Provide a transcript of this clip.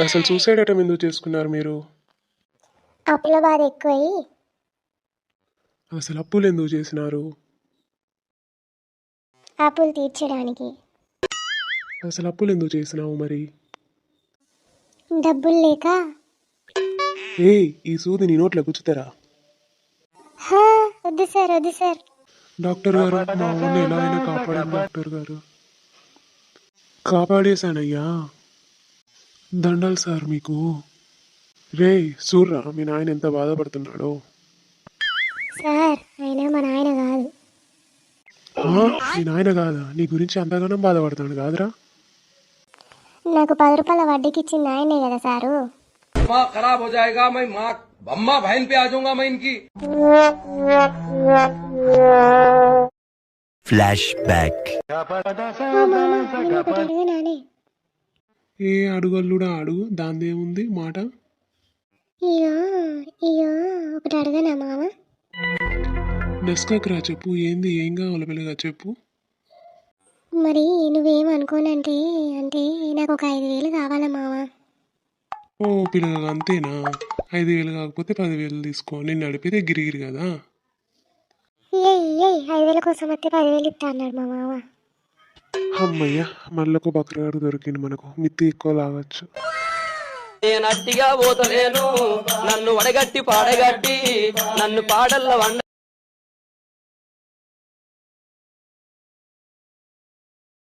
అసలు suicide attempt ఎందుకు చేసుకున్నారు మీరు? అప్పుల బాధ ఎక్కువయి అసలు అప్పులు ఎందుకు చేసినారు? అప్పులు తీర్చడానికి. అసలు అప్పులు ఎందుకు చేసినావు మరి? డబ్బులు లేక. ఈ సూది నీ నోట్లో గుచ్చుతారా? వద్దు సార్, వద్దు సార్. డాక్టర్ గారు, మా ఊరిని ఎలా అయినా కాపాడండి డాక్టర్ గారు. కాపాడేశానయ్యా, దండాలు సార్ మీకు. రే సూర్రా, మీ నాయన ఎంత బాధపడుతున్నాడో. సార్ అయినా మా నాయన కాదు. మీ నాయన కాదా? నీ గురించి అంతగానం బాధపడతాడు కాదురా? నాకు 10 రూపాయల వడ్డీకి ఇచ్చింది ఆయనే కదా సారు. दिमाग खराब हो जाएगा। मैं माँ अम्मा बहन पे आ जाऊंगा मैं इनकी। Flash back. నానే ఏ అడుగల్లుడా అడుగు, దాందేముంది మాట. ఇయో ఇయో ఒకటి అడగనా మామ? నెస్కక్రా చెప్పు, ఏంది, ఏం కావాలి పిల్లగా చెప్పు. మరి నువ్వేమనుకోనంటే అంటే నాకు ఒక 5,000 కావాలా మామ? ఓ పిల్లగా అంతేనా? 5,000 కాకపోతే 10,000 తీసుకో, నిన్ను నడిపితే గిరిగిరి కదా. 5,000 కోసం వస్తే 10,000 ఇస్తా అన్నాడు మా మామ. అమ్మయ్య, మళ్ళొక బక్రాడు దొరికింది మనకు, మిత్తి ఎక్కువ లాగచ్చు. నేను అట్టిగా పోతలేను, నన్ను వడగట్టి పాడగట్టి నన్ను పాడల్ల వండ